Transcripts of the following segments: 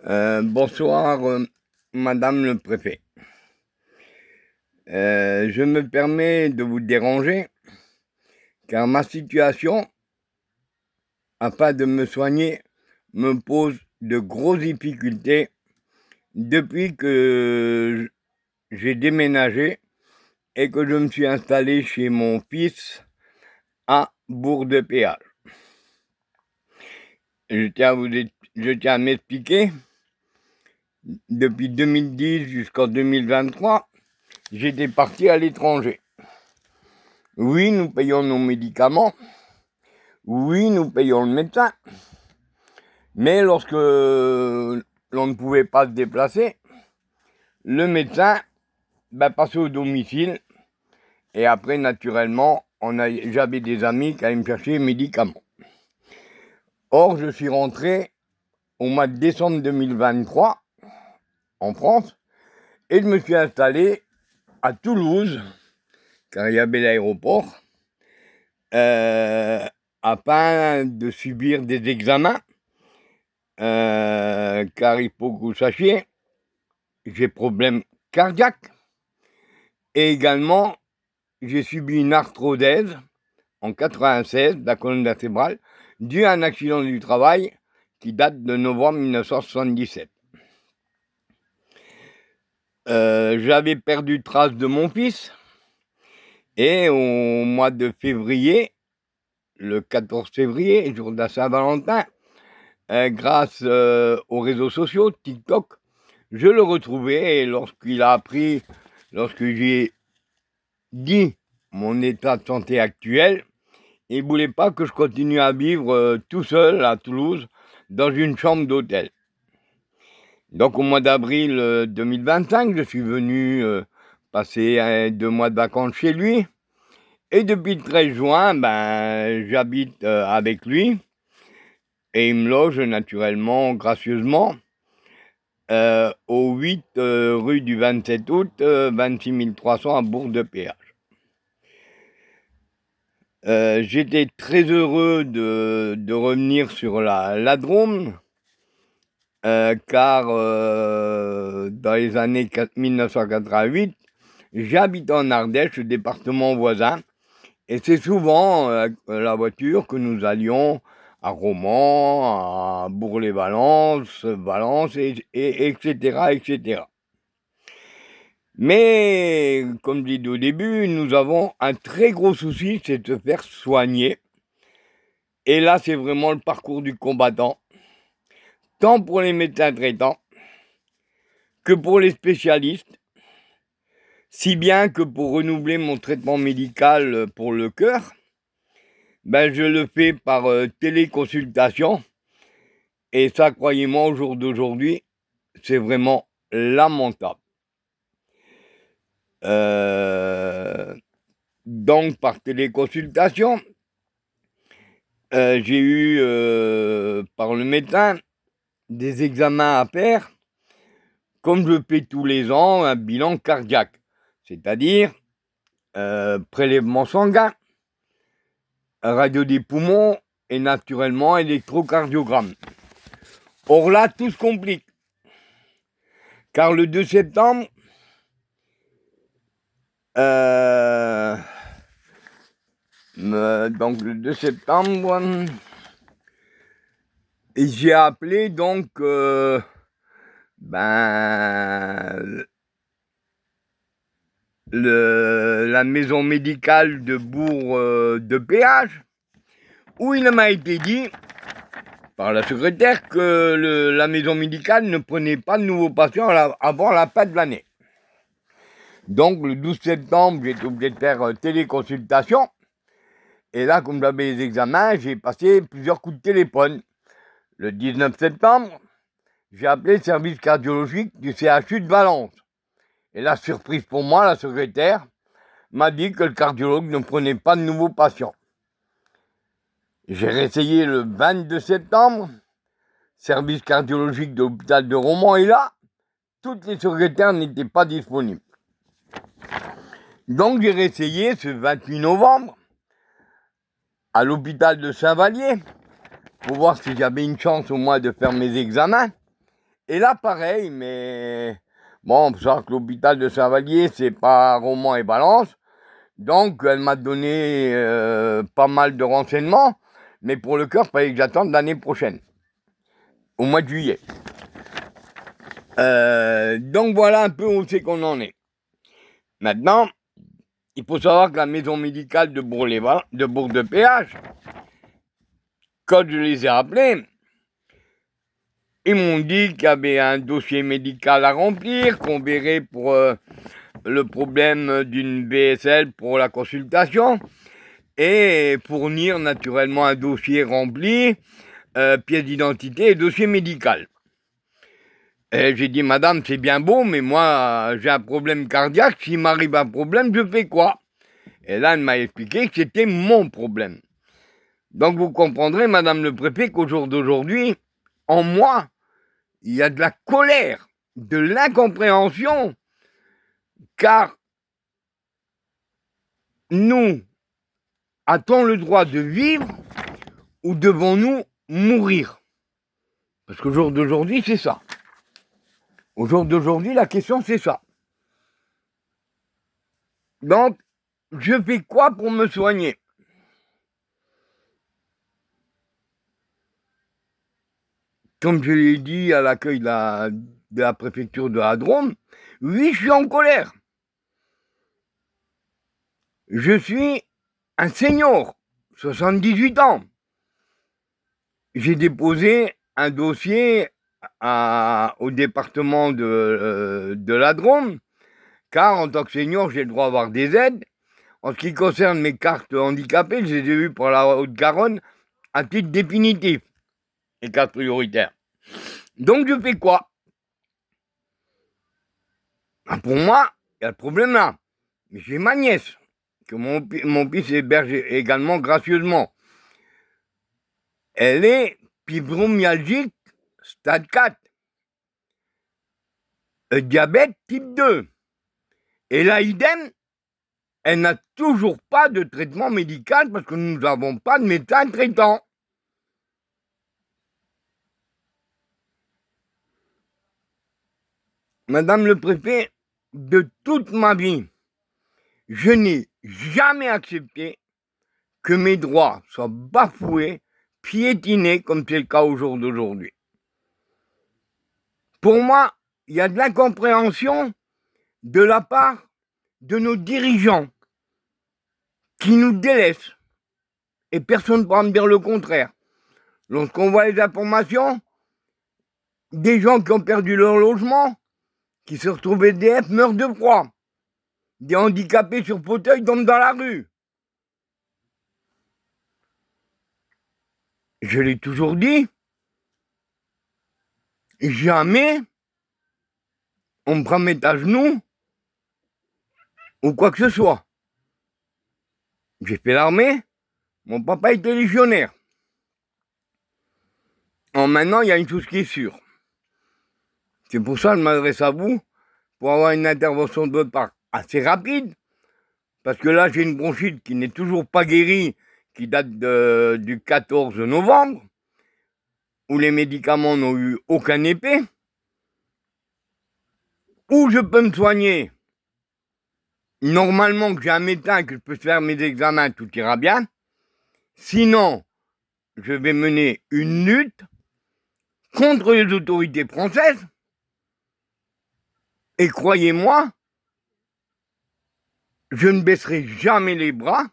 Bonsoir, Madame le préfet. Je me permets de vous déranger car ma situation, afin de me soigner, me pose de grosses difficultés depuis que j'ai déménagé et que je me suis installé chez mon fils à Bourg-de-Péage. Je tiens à m'expliquer. Depuis 2010 jusqu'en 2023, j'étais parti à l'étranger. Oui, nous payons nos médicaments. Oui, nous payons le médecin. Mais lorsque l'on ne pouvait pas se déplacer, le médecin passait au domicile. Et après, naturellement, j'avais des amis qui allaient me chercher les médicaments. Or, je suis rentré au mois de décembre 2023 en France et je me suis installé à Toulouse, car il y avait l'aéroport, afin de subir des examens, car il faut que vous sachiez, j'ai problème cardiaque et également j'ai subi une arthrodèse en 96 de la colonne vertébrale due à un accident du travail qui date de novembre 1977. J'avais perdu trace de mon fils et au mois de février, le 14 février, jour de la Saint-Valentin, grâce aux réseaux sociaux, TikTok, je le retrouvais et lorsque j'ai dit mon état de santé actuel, il ne voulait pas que je continue à vivre tout seul à Toulouse dans une chambre d'hôtel. Donc au mois d'avril 2025, je suis venu passer 2 mois de vacances chez lui. Et depuis le 13 juin, j'habite avec lui. Et il me loge naturellement, gracieusement, au 8 rue du 27 août, 26 300 à Bourg-de-Péage. J'étais très heureux de revenir sur la Drôme, car dans les années 1988, j'habite en Ardèche, le département voisin, et c'est souvent la voiture que nous allions à Romans, à Bourg-les-Valence, Valence, etc., etc. Mais, comme dit au début, nous avons un très gros souci, c'est de se faire soigner. Et là, c'est vraiment le parcours du combattant, tant pour les médecins traitants que pour les spécialistes, si bien que pour renouveler mon traitement médical pour le cœur, je le fais par téléconsultation. Et ça, croyez-moi, au jour d'aujourd'hui, c'est vraiment lamentable. Donc, par téléconsultation, j'ai eu, par le médecin, des examens à faire, comme je fais tous les ans, un bilan cardiaque, c'est-à-dire prélèvement sanguin, radio des poumons et naturellement électrocardiogramme. Or là, tout se complique, car le 2 septembre, donc le 2 septembre, j'ai appelé donc la maison médicale de Bourg-de-Péage, où il m'a été dit par la secrétaire que la maison médicale ne prenait pas de nouveaux patients avant la fin de l'année. Donc le 12 septembre, j'ai été obligé de faire téléconsultation. Et là, comme j'avais les examens, j'ai passé plusieurs coups de téléphone. Le 19 septembre, j'ai appelé le service cardiologique du CHU de Valence. Et la surprise pour moi, la secrétaire m'a dit que le cardiologue ne prenait pas de nouveaux patients. J'ai réessayé le 22 septembre, service cardiologique de l'hôpital de Romans, et là, toutes les secrétaires n'étaient pas disponibles. Donc j'ai réessayé ce 28 novembre à l'hôpital de Saint-Vallier pour voir si j'avais une chance au moins de faire mes examens. Et là, pareil, mais bon, faut savoir que l'hôpital de Saint-Vallier, c'est pas Romans et Valence. Donc, elle m'a donné pas mal de renseignements. Mais pour le cœur, il fallait que j'attende l'année prochaine, au mois de juillet. Donc, voilà un peu où c'est qu'on en est. Maintenant, il faut savoir que la maison médicale de Bourg-de-Péage, quand je les ai appelés, ils m'ont dit qu'il y avait un dossier médical à remplir, qu'on verrait pour le problème d'une BSL pour la consultation, et fournir naturellement un dossier rempli, pièce d'identité et dossier médical. Et j'ai dit, madame, c'est bien beau, mais moi, j'ai un problème cardiaque, s'il m'arrive un problème, je fais quoi? Et là, elle m'a expliqué que c'était mon problème. Donc vous comprendrez, madame le préfet, qu'au jour d'aujourd'hui, en moi, il y a de la colère, de l'incompréhension, car nous, a-t-on le droit de vivre ou devons-nous mourir? Parce qu'au jour d'aujourd'hui, c'est ça. Au jour d'aujourd'hui, la question, c'est ça. Donc, je fais quoi pour me soigner? Comme je l'ai dit à l'accueil de la préfecture de la Drôme, oui, je suis en colère. Je suis un senior, 78 ans. J'ai déposé un dossier au département de la Drôme, car en tant que senior, j'ai le droit d'avoir des aides. En ce qui concerne mes cartes handicapées, je les ai eues pour la Haute-Garonne à titre définitif, les cartes prioritaires. Donc je fais quoi? Pour moi, il y a le problème là. J'ai ma nièce, que mon fils héberge également gracieusement. Elle est fibromyalgique stade 4. Diabète type 2. Et là, idem, elle n'a toujours pas de traitement médical parce que nous n'avons pas de médecin traitant. Madame le préfet, de toute ma vie, je n'ai jamais accepté que mes droits soient bafoués, piétinés, comme c'est le cas au jour d'aujourd'hui. Pour moi, il y a de l'incompréhension de la part de nos dirigeants qui nous délaissent. Et personne ne pourra me dire le contraire. Lorsqu'on voit les informations, des gens qui ont perdu leur logement, qui se retrouvent SDF, meurent de froid. Des handicapés sur fauteuil tombent dans la rue. Je l'ai toujours dit, jamais on me prend à genoux ou quoi que ce soit. J'ai fait l'armée, mon papa était légionnaire. Maintenant, il y a une chose qui est sûre. C'est pour ça que je m'adresse à vous, pour avoir une intervention de votre part assez rapide, parce que là, j'ai une bronchite qui n'est toujours pas guérie, qui date du 14 novembre, où les médicaments n'ont eu aucun effet. Où je peux me soigner? Normalement, que j'ai un médecin, que je peux faire mes examens, tout ira bien. Sinon, je vais mener une lutte contre les autorités françaises. Et croyez-moi, je ne baisserai jamais les bras,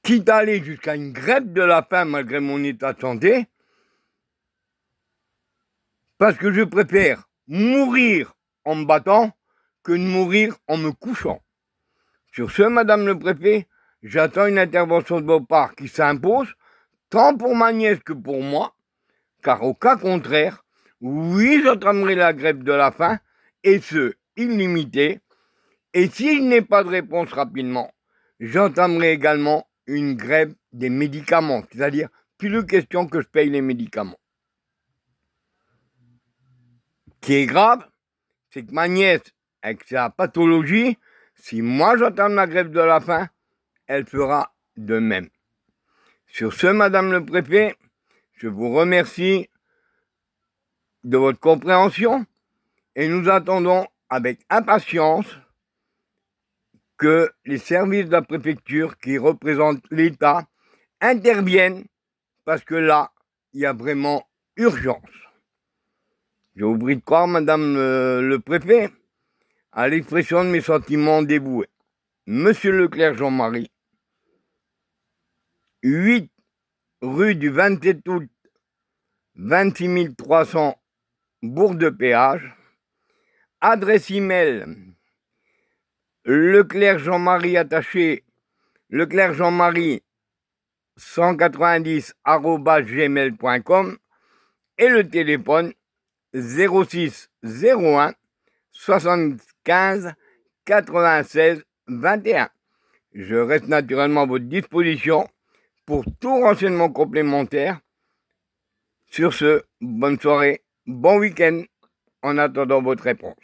quitte à aller jusqu'à une grève de la faim malgré mon état de santé, parce que je préfère mourir en me battant que de mourir en me couchant. Sur ce, madame le préfet, j'attends une intervention de votre part qui s'impose, tant pour ma nièce que pour moi, car au cas contraire, oui, j'entamerai la grève de la faim, et ce, illimité, et si je n'ai pas de réponse rapidement, j'entamerai également une grève des médicaments, c'est-à-dire plus de question que je paye les médicaments. Ce qui est grave, c'est que ma nièce, avec sa pathologie, si moi j'entame la grève de la faim, elle fera de même. Sur ce, madame le préfet, je vous remercie de votre compréhension et nous attendons avec impatience que les services de la préfecture qui représentent l'État interviennent parce que là, il y a vraiment urgence. Je vous prie de croire, madame le préfet, à l'expression de mes sentiments dévoués. Monsieur Leclerc Jean-Marie, 8 rue du 27 août, 26 300 Bourg-de-Péage. Adresse email Leclerc Jean-Marie attaché Leclerc Jean-Marie 190@gmail.com et le téléphone 06 01 75 96 21. Je reste naturellement à votre disposition pour tout renseignement complémentaire. Sur ce, bonne soirée, bon week-end en attendant votre réponse.